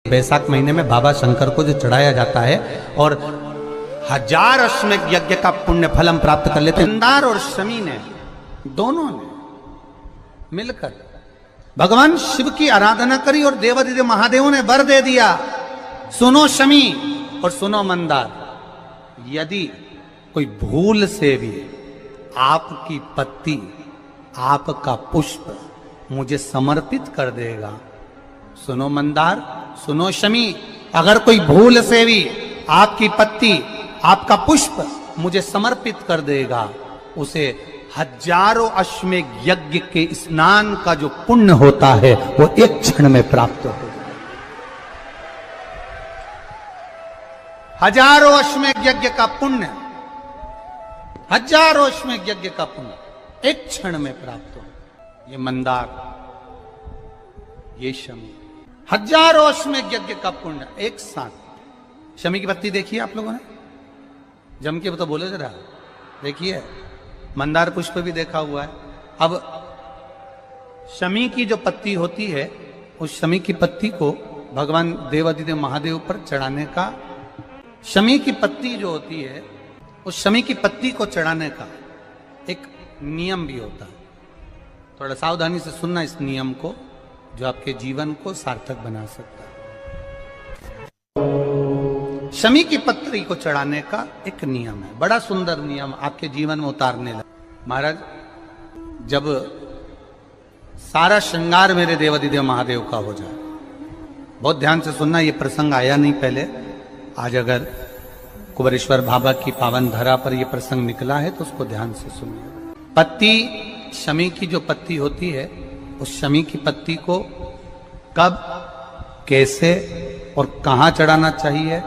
वैशाख महीने में बाबा शंकर को जो चढ़ाया जाता है और 1000 अश्वमेध यज्ञ का पुण्य फल हम प्राप्त कर लेते हैं। मंदार और शमी ने दोनों ने मिलकर भगवान शिव की आराधना करी और देवादिदेव महादेव ने वर दे दिया, सुनो शमी और सुनो मंदार, यदि कोई भूल से भी आपकी पत्ती आपका पुष्प मुझे समर्पित कर देगा, सुनो मंदार सुनो शमी, अगर कोई भूल से भी आपकी पत्ती आपका पुष्प मुझे समर्पित कर देगा, उसे 1000 अश्वमेध यज्ञ के स्नान का जो पुण्य होता है वो एक क्षण में प्राप्त हो जाए। 1000 अश्वमेध यज्ञ का पुण्य, 1000 अश्वमेध यज्ञ का पुण्य एक क्षण में प्राप्त हो। ये मंदार, ये शमी, 1000 अश्वमेध यज्ञ का पुण्य एक साथ। शमी की पत्ती देखिए आप लोगों ने, जम के तो बोले जरा, देखिए मंदार पुष्प भी देखा हुआ है। अब शमी की जो पत्ती होती है, उस शमी की पत्ती को भगवान देवादिदेव महादेव पर चढ़ाने का, शमी की पत्ती जो होती है उस शमी की पत्ती को चढ़ाने का एक नियम भी होता है। थोड़ा सावधानी से सुनना इस नियम को, जो आपके जीवन को सार्थक बना सकता है। शमी की पत्री को चढ़ाने का एक नियम है, बड़ा सुंदर नियम, आपके जीवन में उतारने लगा। महाराज, जब सारा श्रृंगार मेरे देवादिदेव महादेव का हो जाए, बहुत ध्यान से सुनना, ये प्रसंग आया नहीं पहले, आज अगर कुबेरेश्वर बाबा की पावन धरा पर यह प्रसंग निकला है तो उसको ध्यान से सुनिए। पत्ती, शमी की जो पत्ती होती है, उस शमी की पत्ती को कब, कैसे और कहां चढ़ाना चाहिए,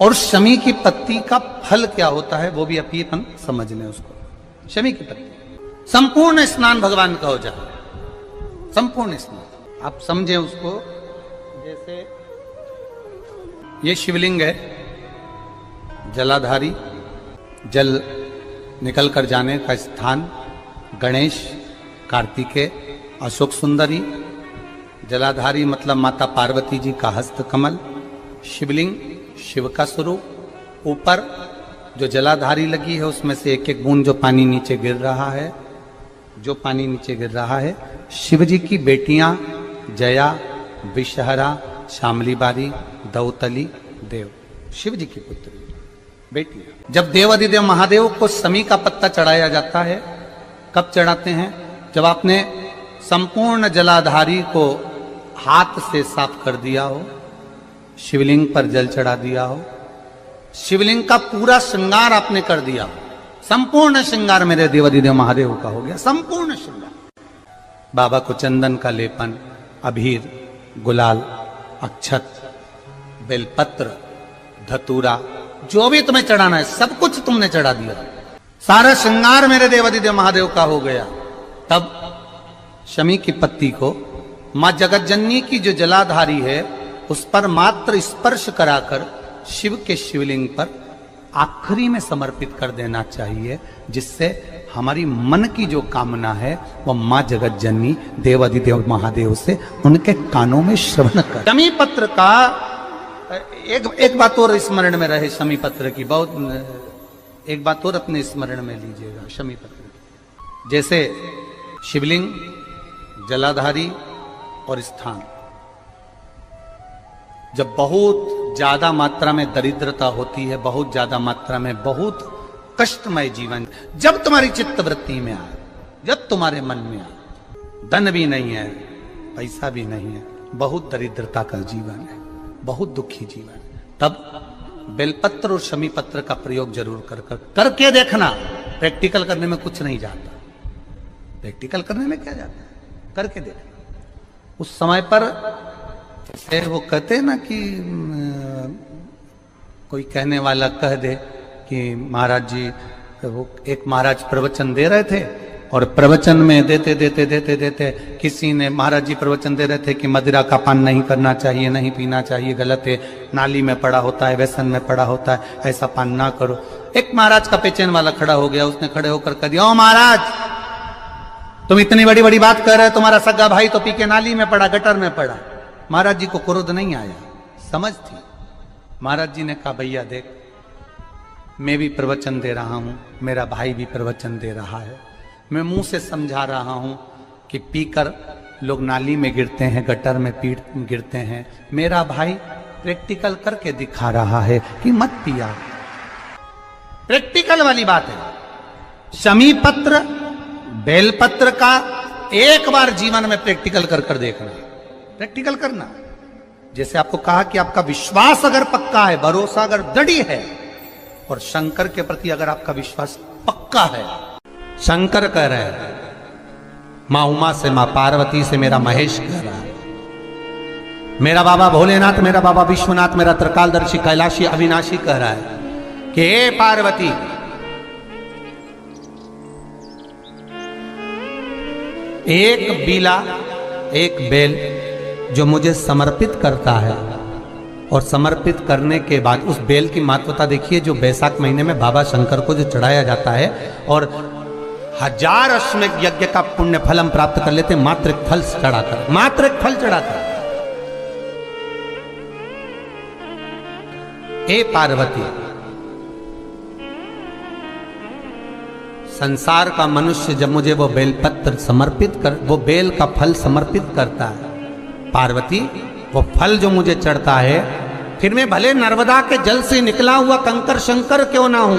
और शमी की पत्ती का फल क्या होता है, वो भी अभी अपन समझ लें उसको। शमी की पत्ती, संपूर्ण स्नान भगवान का हो जाए, संपूर्ण स्नान आप समझें उसको। जैसे ये शिवलिंग है, जलाधारी, जल निकल कर जाने का स्थान, गणेश, कार्तिकेय, अशोक सुंदरी, जलाधारी मतलब माता पार्वती जी का हस्त कमल, शिवलिंग शिव का स्वरूप, ऊपर जो जलाधारी लगी है उसमें से एक एक बूंद जो पानी नीचे गिर रहा है, जो पानी नीचे गिर रहा है, शिव जी की बेटियां जया, विषहरा, शामली बारी, दौतली, देव, शिव जी की पुत्री बेटियां। जब देवादिदेव महादेव को शमी का पत्ता चढ़ाया जाता है, कब चढ़ाते हैं, जब आपने संपूर्ण जलाधारी को हाथ से साफ कर दिया हो, शिवलिंग पर जल चढ़ा दिया हो, शिवलिंग का पूरा श्रृंगार आपने कर दिया हो, संपूर्ण श्रृंगार मेरे देवादिदेव महादेव का हो गया, संपूर्ण श्रृंगार। बाबा को चंदन का लेपन, अबीर, गुलाल, अक्षत, बेलपत्र, धतूरा, जो भी तुम्हें चढ़ाना है सब कुछ तुमने चढ़ा दिया, सारा श्रृंगार मेरे देवादिदेव महादेव का हो गया। तब शमी की पत्ती को मां जगतजननी की जो जलाधारी है उस पर मात्र स्पर्श कराकर शिव के शिवलिंग पर आखिरी में समर्पित कर देना चाहिए, जिससे हमारी मन की जो कामना है वह मां जगतजननी देवादिदेव महादेव से उनके कानों में श्रवण कर। शमी पत्र का एक बात और स्मरण में रहे, शमी पत्र की बहुत एक बात और अपने स्मरण में लीजिएगा। शमी पत्र जैसे शिवलिंग, जलाधारी और स्थान, जब बहुत ज्यादा मात्रा में दरिद्रता होती है, बहुत ज्यादा मात्रा में बहुत कष्टमय जीवन, जब तुम्हारी चित्तवृत्ति में आए, जब तुम्हारे मन में आए, धन भी नहीं है, पैसा भी नहीं है, बहुत दरिद्रता का जीवन है, बहुत दुखी जीवन है, तब बेलपत्र और शमी पत्र का प्रयोग जरूर करके देखना। प्रैक्टिकल करने में कुछ नहीं जाता, प्रैक्टिकल करने में क्या जाता है, करके देखना। उस समय पर वो कहते हैं ना कि कोई कहने वाला कह दे कि महाराज जी, वो एक महाराज प्रवचन दे रहे थे और प्रवचन में देते देते देते देते किसी ने, महाराज जी प्रवचन दे रहे थे कि मदिरा का पान नहीं करना चाहिए, नहीं पीना चाहिए, गलत है, नाली में पड़ा होता है, व्यसन में पड़ा होता है, ऐसा पान ना करो। एक महाराज का पेचेन वाला खड़ा हो गया, उसने खड़े होकर कह दिया, ओ महाराज तुम इतनी बड़ी बड़ी बात कर रहे हो, तुम्हारा सगा भाई तो पी के नाली में पड़ा, गटर में पड़ा, महाराज जी को क्रोध नहीं आया, समझ थी। महाराज जी ने कहा भैया देख, मैं भी प्रवचन दे रहा हूं, मेरा भाई भी प्रवचन दे रहा है, मैं मुंह से समझा रहा हूं कि पीकर लोग नाली में गिरते हैं, गटर में गिरते हैं, मेरा भाई प्रैक्टिकल करके दिखा रहा है कि मत पिया। प्रैक्टिकल वाली बात है। शमी पत्र, बेलपत्र का एक बार जीवन में प्रैक्टिकल कर कर देखना, प्रैक्टिकल करना। जैसे आपको कहा कि आपका विश्वास अगर पक्का है, भरोसा अगर दृढ़ है, और शंकर के प्रति अगर आपका विश्वास पक्का है, शंकर कह रहे हैं, मां उमा से, मां पार्वती से, मेरा महेश कह रहा है, मेरा बाबा भोलेनाथ, मेरा बाबा विश्वनाथ, मेरा त्रिकालदर्शी कैलाशी अविनाशी कह रहा है कि हे पार्वती, एक बीला, एक बेल जो मुझे समर्पित करता है, और समर्पित करने के बाद उस बेल की महत्वता देखिए, जो बैसाख महीने में बाबा शंकर को जो चढ़ाया जाता है, और 1000 अश्वमेध यज्ञ का पुण्य फल हम प्राप्त कर लेते, मात्र एक फल चढ़ाकर, मात्र एक फल चढ़ाकर। हे पार्वती, संसार का मनुष्य जब मुझे वो बेलपत्र समर्पित कर, वो बेल का फल समर्पित करता है, पार्वती वो फल जो मुझे चढ़ता है, फिर मैं भले नर्मदा के जल से निकला हुआ कंकर शंकर क्यों ना हूं,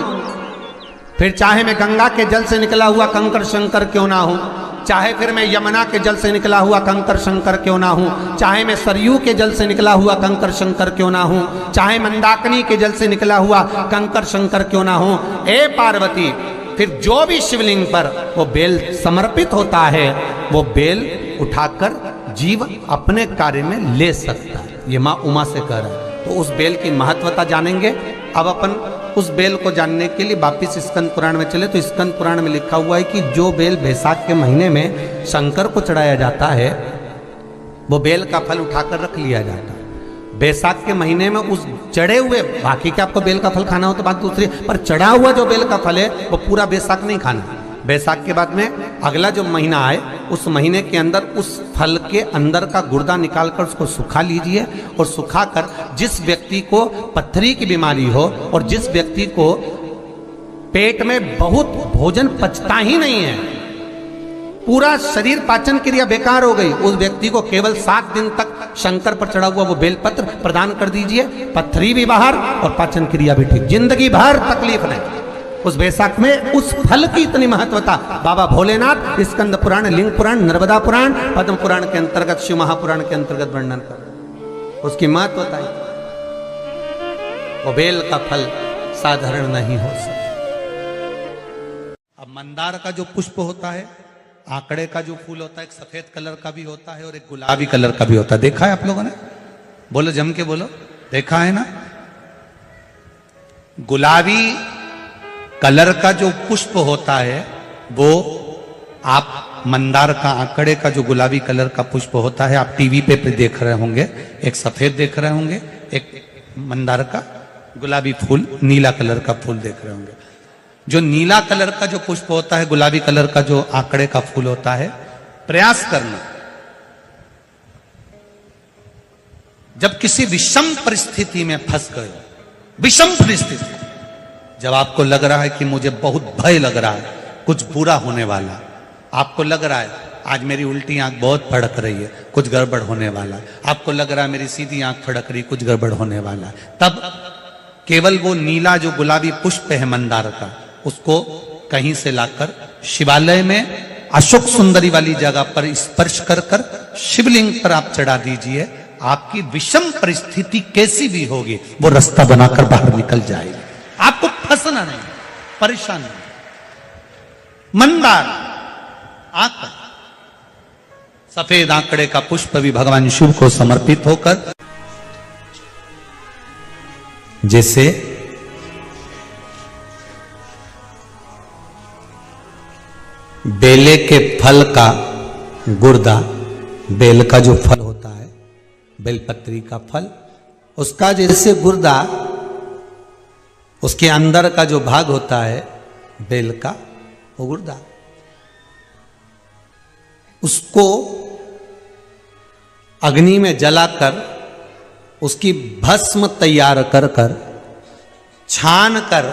फिर चाहे मैं गंगा के जल से निकला हुआ कंकर शंकर क्यों ना हूं, चाहे फिर मैं यमुना के जल से निकला हुआ कंकर शंकर क्यों ना हूं, चाहे मैं सरयू के जल से निकला हुआ कंकर शंकर क्यों ना हूं, चाहे मंदाकिनी के जल से निकला हुआ कंकर शंकर क्यों ना हूं, हे पार्वती, फिर जो भी शिवलिंग पर वो बेल समर्पित होता है, वो बेल उठाकर जीव अपने कार्य में ले सकता है। ये मां उमा से कह रहा है। तो उस बेल की महत्वता जानेंगे। अब अपन उस बेल को जानने के लिए वापिस स्कंद पुराण में चले, तो स्कंद पुराण में लिखा हुआ है कि जो बेल बैसाख के महीने में शंकर को चढ़ाया जाता है, वो बेल का फल उठाकर रख लिया जाता है। बैसाख के महीने में उस चढ़े हुए, बाकी के आपको बेल का फल खाना हो तो बात दूसरी, पर चढ़ा हुआ जो बेल का फल है वो पूरा बैसाख नहीं खाना। बैसाख के बाद में अगला जो महीना आए, उस महीने के अंदर उस फल के अंदर का गुर्दा निकालकर उसको सुखा लीजिए, और सुखाकर जिस व्यक्ति को पथरी की बीमारी हो और जिस व्यक्ति को पेट में बहुत भोजन पचता ही नहीं है, पूरा शरीर पाचन क्रिया बेकार हो गई, उस व्यक्ति को केवल 7 दिन तक शंकर पर चढ़ा हुआ वो बेलपत्र प्रदान कर दीजिए, पथरी भी बाहर और पाचन क्रिया भी ठीक, जिंदगी भर तकलीफ नहीं। उस बैसाख में उस फल की इतनी महत्वता बाबा भोलेनाथ स्कंद पुराण, लिंग पुराण, नर्मदा पुराण, पद्म पुराण के अंतर्गत, शिव महापुराण के अंतर्गत वर्णन कर, उसकी महत्वता है। वो बेल का फल साधारण नहीं हो सकता। अब मंदार का जो पुष्प होता है, आंकड़े का जो फूल होता है, एक सफेद कलर का भी होता है और एक गुलाबी कलर का भी होता है। देखा है आप लोगों ने? बोलो, जम के बोलो, देखा है ना? गुलाबी कलर का जो पुष्प होता है, वो आप मंदार का, आंकड़े का जो गुलाबी कलर का पुष्प होता है, आप टीवी पे देख रहे होंगे, एक सफेद देख रहे होंगे, एक मंदार का गुलाबी फूल, नीला कलर का फूल देख रहे होंगे। जो नीला कलर का जो पुष्प होता है, गुलाबी कलर का जो आंकड़े का फूल होता है, प्रयास करना, जब किसी विषम परिस्थिति में फंस गए, विषम परिस्थिति, जब आपको लग रहा है कि मुझे बहुत भय लग रहा है, कुछ बुरा होने वाला, आपको लग रहा है आज मेरी उल्टी आंख बहुत फड़क रही है, कुछ गड़बड़ होने वाला है, आपको लग रहा है मेरी सीधी आंख फड़क रही, कुछ गड़बड़ होने वाला है, तब केवल वो नीला जो गुलाबी पुष्प है मंदार का, उसको कहीं से लाकर शिवालय में अशोक सुंदरी वाली जगह पर स्पर्श कर कर शिवलिंग पर आप चढ़ा दीजिए। आपकी विषम परिस्थिति कैसी भी होगी, वो रास्ता बनाकर बाहर निकल जाएगी, आपको फंसना नहीं, परेशान नहीं। मंदार आंकड़ा, सफेद आंकड़े का पुष्प भी भगवान शिव को समर्पित होकर, जैसे बेले के फल का गुर्दा, बेल का जो फल होता है, बेलपत्री का फल, उसका जैसे गुर्दा, उसके अंदर का जो भाग होता है बेल का, वो गुर्दा, उसको अग्नि में जलाकर उसकी भस्म तैयार कर कर छान कर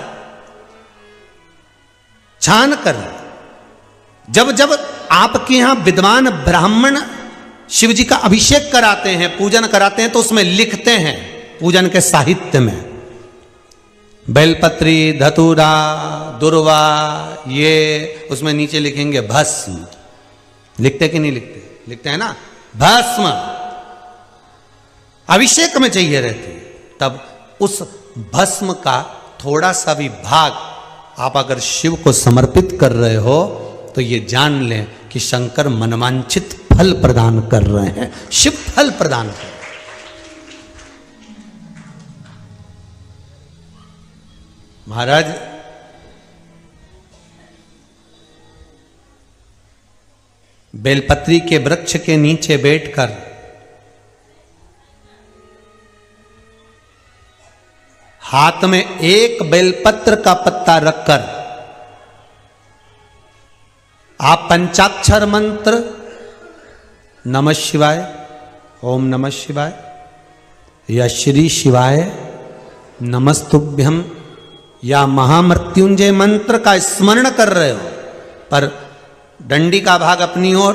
जब जब आपके यहां विद्वान ब्राह्मण शिव जी का अभिषेक कराते हैं, पूजन कराते हैं, तो उसमें लिखते हैं पूजन के साहित्य में बेलपत्री, धतूरा, दुर्वा, ये उसमें नीचे लिखेंगे भस्म। लिखते कि नहीं लिखते? लिखते हैं ना, भस्म अभिषेक में चाहिए रहती है। तब उस भस्म का थोड़ा सा भी भाग आप अगर शिव को समर्पित कर रहे हो तो ये जान लें कि शंकर मनवांछित फल प्रदान कर रहे हैं, शिव फल प्रदान कर रहे हैं। महाराज बेलपत्री के वृक्ष के नीचे बैठकर हाथ में एक बेलपत्र का पत्ता रखकर आप पंचाक्षर मंत्र नमः शिवाय, ओम नमः शिवाय या श्री शिवाय नमस्तुभ्यम या महामृत्युंजय मंत्र का स्मरण कर रहे हो, पर डंडी का भाग अपनी ओर,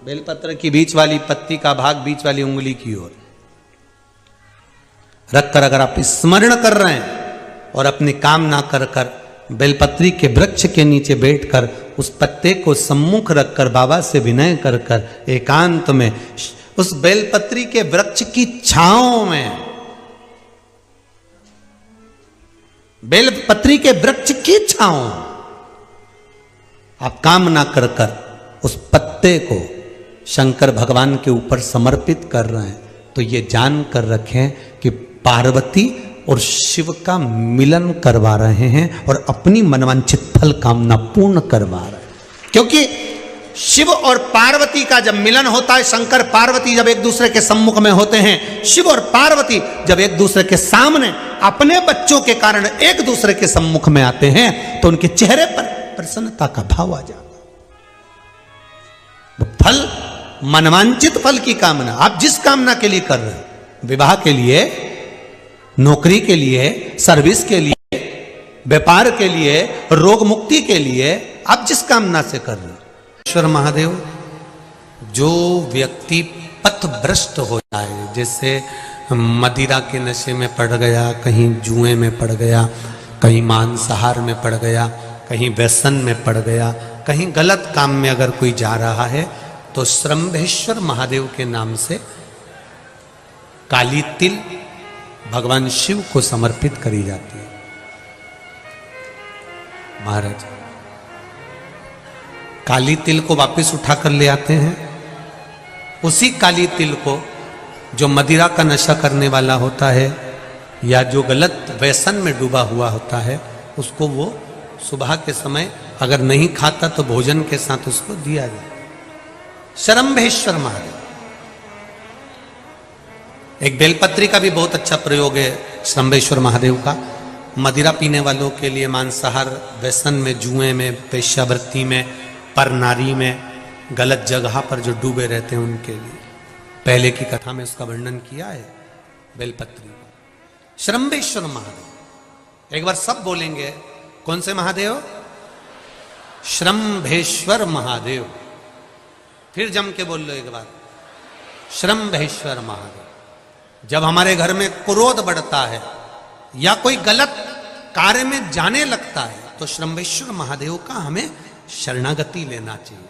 बेलपत्र की बीच वाली पत्ती का भाग बीच वाली उंगली की ओर रखकर अगर आप स्मरण कर रहे हैं और अपनी कामना कर कर बेलपत्री के वृक्ष के नीचे बैठकर उस पत्ते को सम्मुख रखकर बाबा से विनय कर कर एकांत में उस बेलपत्री के वृक्ष की छांव में, बेलपत्री के वृक्ष की छांव आप कामना कर कर उस पत्ते को शंकर भगवान के ऊपर समर्पित कर रहे हैं, तो ये जान कर रखें कि पार्वती और शिव का मिलन करवा रहे हैं और अपनी मनवांछित फल कामना पूर्ण करवा रहे हैं। क्योंकि शिव और पार्वती का जब मिलन होता है, शंकर पार्वती जब एक दूसरे के सम्मुख में होते हैं, शिव और पार्वती जब एक दूसरे के सामने अपने बच्चों के कारण एक दूसरे के सम्मुख में आते हैं, तो उनके चेहरे पर प्रसन्नता का भाव आ जाता है। फल, मनवांचित फल की कामना आप जिस कामना के लिए कर रहे हो, विवाह के लिए, नौकरी के लिए, सर्विस के लिए, व्यापार के लिए, रोग मुक्ति के लिए, आप जिस कामना से कर रहे हो, ईश्वर महादेव, जो व्यक्ति पथभ्रष्ट हो जाए, जैसे मदिरा के नशे में पड़ गया, कहीं जुए में पड़ गया, कहीं मांसाहार में पड़ गया, कहीं व्यसन में पड़ गया, कहीं गलत काम में अगर कोई जा रहा है, तो श्रंभेश्वर महादेव के नाम से काली तिल भगवान शिव को समर्पित करी जाती है। महाराज काली तिल को वापस उठाकर ले आते हैं, उसी काली तिल को जो मदिरा का नशा करने वाला होता है या जो गलत व्यसन में डूबा हुआ होता है, उसको वो सुबह के समय अगर नहीं खाता तो भोजन के साथ उसको दिया जाए। श्रंभेश्वर महादेव, एक बेलपत्री का भी बहुत अच्छा प्रयोग है श्रंभेश्वर महादेव का, मदिरा पीने वालों के लिए, मांसाहार, व्यसन में, जुए में, वेश्यावृत्ति में, पर नारी में, गलत जगह पर जो डूबे रहते हैं उनके लिए। पहले की कथा में उसका वर्णन किया है बेलपत्री को। श्रंभेश्वर महादेव, एक बार सब बोलेंगे, कौन से महादेव? श्रंभेश्वर महादेव। फिर जम के बोल लो एक बार, श्रंभेश्वर महादेव। जब हमारे घर में क्रोध बढ़ता है या कोई गलत कार्य में जाने लगता है, तो श्रंभेश्वर महादेव का हमें शरणागति लेना चाहिए,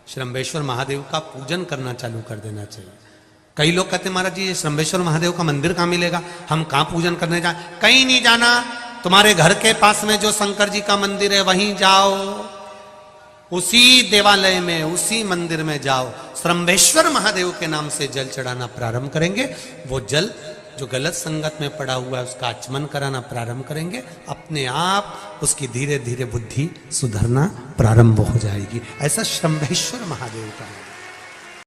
श्रंभेश्वर महादेव का पूजन करना चालू कर देना चाहिए। कई लोग कहते हैं महाराज जी ये श्रंभेश्वर महादेव का मंदिर कहाँ मिलेगा, हम कहाँ पूजन करने जाए? कहीं नहीं जाना, तुम्हारे घर के पास में जो शंकर जी का मंदिर है वहीं जाओ, उसी देवालय में, उसी मंदिर में जाओ, श्रंभेश्वर महादेव के नाम से जल चढ़ाना प्रारंभ करेंगे। वो जल जो गलत संगत में पड़ा हुआ है उसका आचमन कराना प्रारंभ करेंगे, अपने आप उसकी धीरे धीरे बुद्धि सुधरना प्रारंभ हो जाएगी। ऐसा श्रंभेश्वर महादेव का है।